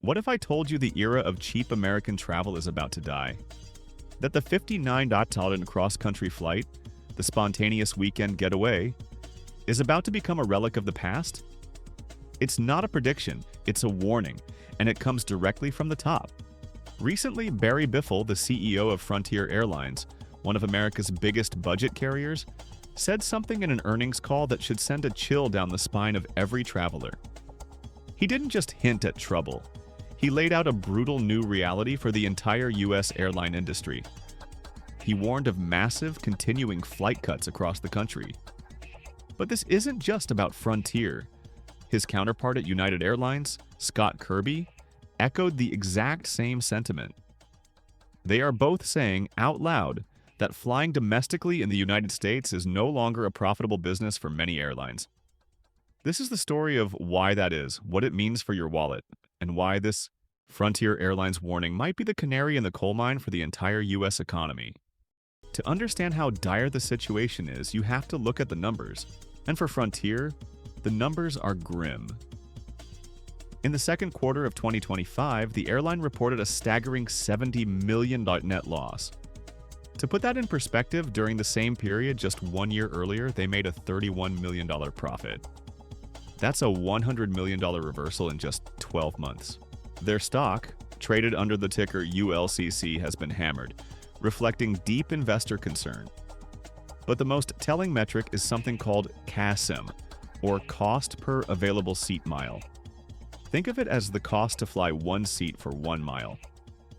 What if I told you the era of cheap American travel is about to die? That the $59 cross-country flight, the spontaneous weekend getaway, is about to become a relic of the past? It's not a prediction, it's a warning, and it comes directly from the top. Recently, Barry Biffle, the CEO of Frontier Airlines, one of America's biggest budget carriers, said something in an earnings call that should send a chill down the spine of every traveler. He didn't just hint at trouble. He laid out a brutal new reality for the entire U.S. airline industry. He warned of massive, continuing flight cuts across the country. But this isn't just about Frontier. His counterpart at United Airlines, Scott Kirby, echoed the exact same sentiment. They are both saying out loud that flying domestically in the United States is no longer a profitable business for many airlines. This is the story of why that is, what it means for your wallet, and why this Frontier Airlines warning might be the canary in the coal mine for the entire U.S. economy. To understand how dire the situation is, you have to look at the numbers. And for Frontier, the numbers are grim. In the second quarter of 2025, the airline reported a staggering $70 million net loss. To put that in perspective, during the same period just 1 year earlier, they made a $31 million profit. That's a $100 million reversal in just 12 months. Their stock, traded under the ticker ULCC, has been hammered, reflecting deep investor concern. But the most telling metric is something called CASM, or cost per available seat mile. Think of it as the cost to fly one seat for 1 mile.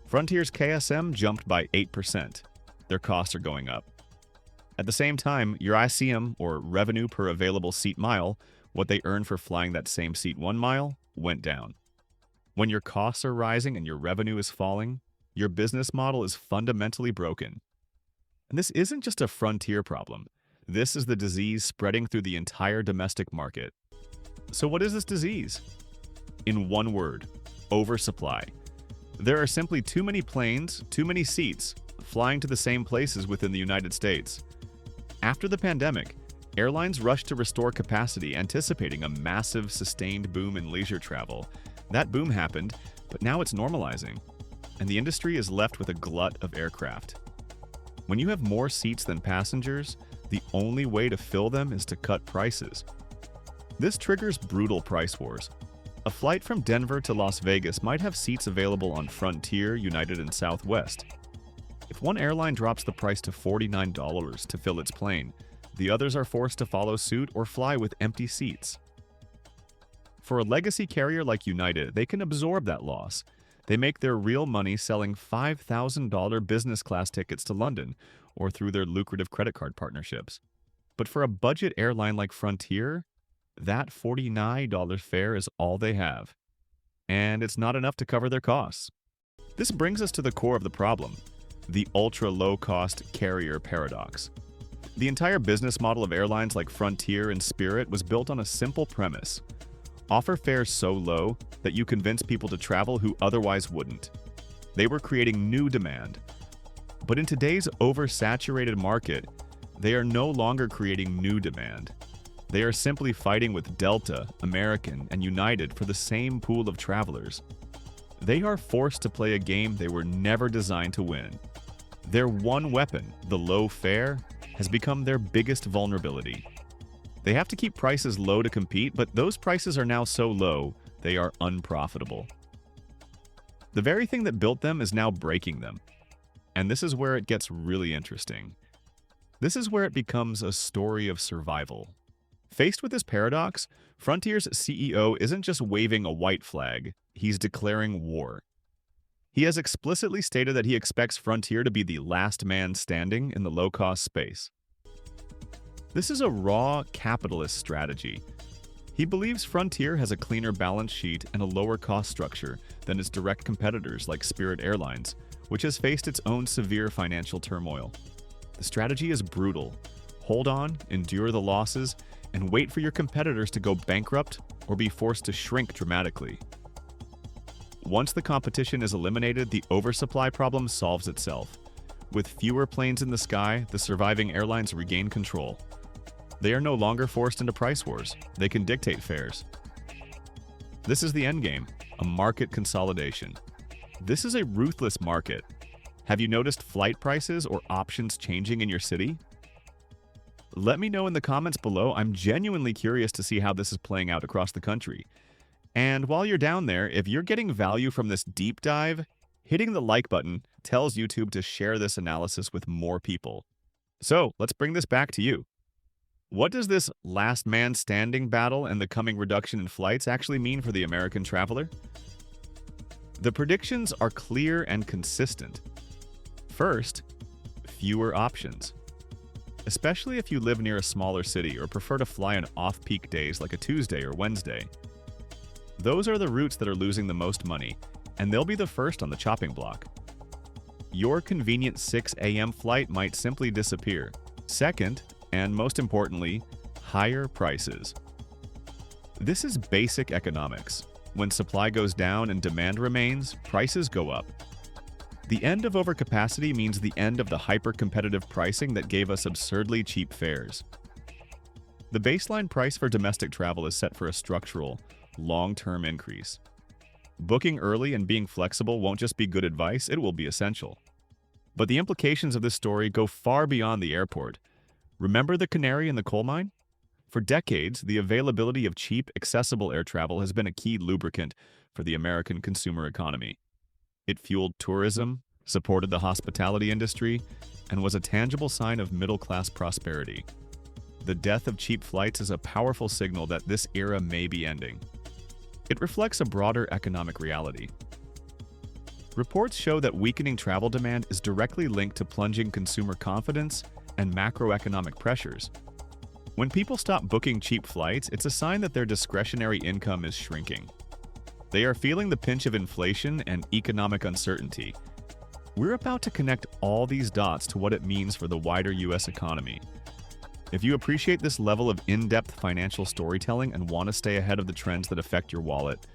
Frontier's KSM jumped by 8%. Their costs are going up. At the same time, your ICM, or revenue per available seat mile, what they earn for flying that same seat 1 mile, went down. When your costs are rising and your revenue is falling, your business model is fundamentally broken. And this isn't just a Frontier problem. This is the disease spreading through the entire domestic market. So what is this disease? In one word, oversupply. There are simply too many planes, too many seats, flying to the same places within the United States. After the pandemic, airlines rushed to restore capacity, anticipating a massive, sustained boom in leisure travel. That boom happened, but now it's normalizing, and the industry is left with a glut of aircraft. When you have more seats than passengers, the only way to fill them is to cut prices. This triggers brutal price wars. A flight from Denver to Las Vegas might have seats available on Frontier, United, and Southwest. If one airline drops the price to $49 to fill its plane, the others are forced to follow suit or fly with empty seats. For a legacy carrier like United, they can absorb that loss. They make their real money selling $5,000 business class tickets to London or through their lucrative credit card partnerships. But for a budget airline like Frontier, that $49 fare is all they have. And it's not enough to cover their costs. This brings us to the core of the problem, the ultra-low-cost carrier paradox. The entire business model of airlines like Frontier and Spirit was built on a simple premise. Offer fares so low that you convince people to travel who otherwise wouldn't. They were creating new demand. But in today's oversaturated market, they are no longer creating new demand. They are simply fighting with Delta, American, and United for the same pool of travelers. They are forced to play a game they were never designed to win. Their one weapon, the low fare, has become their biggest vulnerability. They have to keep prices low to compete, but those prices are now so low, they are unprofitable. The very thing that built them is now breaking them. And this is where it gets really interesting. This is where it becomes a story of survival. Faced with this paradox, Frontier's CEO isn't just waving a white flag, he's declaring war. He has explicitly stated that he expects Frontier to be the last man standing in the low-cost space. This is a raw capitalist strategy. He believes Frontier has a cleaner balance sheet and a lower cost structure than its direct competitors like Spirit Airlines, which has faced its own severe financial turmoil. The strategy is brutal. Hold on, endure the losses, and wait for your competitors to go bankrupt or be forced to shrink dramatically. Once the competition is eliminated, the oversupply problem solves itself. With fewer planes in the sky, the surviving airlines regain control. They are no longer forced into price wars. They can dictate fares. This is the endgame. a market consolidation. This is a ruthless market. Have you noticed flight prices or options changing in your city? Let me know in the comments below. I'm genuinely curious to see how this is playing out across the country. And while you're down there, if you're getting value from this deep dive, hitting the like button tells YouTube to share this analysis with more people. So let's bring this back to you. What does this last man standing battle and the coming reduction in flights actually mean for the American traveler? The predictions are clear and consistent. First, fewer options. Especially if you live near a smaller city or prefer to fly on off-peak days like a Tuesday or Wednesday. Those are the routes that are losing the most money, and they'll be the first on the chopping block. Your convenient 6 a.m. flight might simply disappear. Second, and most importantly, higher prices. This is basic economics. When supply goes down and demand remains, prices go up. The end of overcapacity means the end of the hyper-competitive pricing that gave us absurdly cheap fares. The baseline price for domestic travel is set for a structural, long-term increase. Booking early and being flexible won't just be good advice, it will be essential. But the implications of this story go far beyond the airport. Remember the canary in the coal mine? For decades, the availability of cheap, accessible air travel has been a key lubricant for the American consumer economy. It fueled tourism, supported the hospitality industry, and was a tangible sign of middle-class prosperity. The death of cheap flights is a powerful signal that this era may be ending. It reflects a broader economic reality. Reports show that weakening travel demand is directly linked to plunging consumer confidence and macroeconomic pressures. When people stop booking cheap flights, it's a sign that their discretionary income is shrinking. They are feeling the pinch of inflation and economic uncertainty. We're about to connect all these dots to what it means for the wider U.S. economy. If you appreciate this level of in-depth financial storytelling and want to stay ahead of the trends that affect your wallet,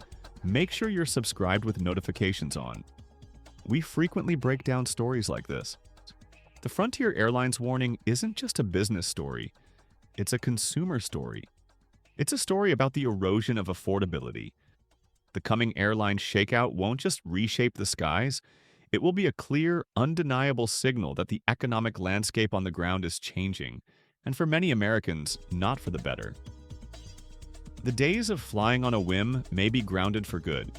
make sure you're subscribed with notifications on. We frequently break down stories like this. The Frontier Airlines warning isn't just a business story. It's a consumer story. It's a story about the erosion of affordability. The coming airline shakeout won't just reshape the skies. It will be a clear, undeniable signal that the economic landscape on the ground is changing, and for many Americans, not for the better. The days of flying on a whim may be grounded for good.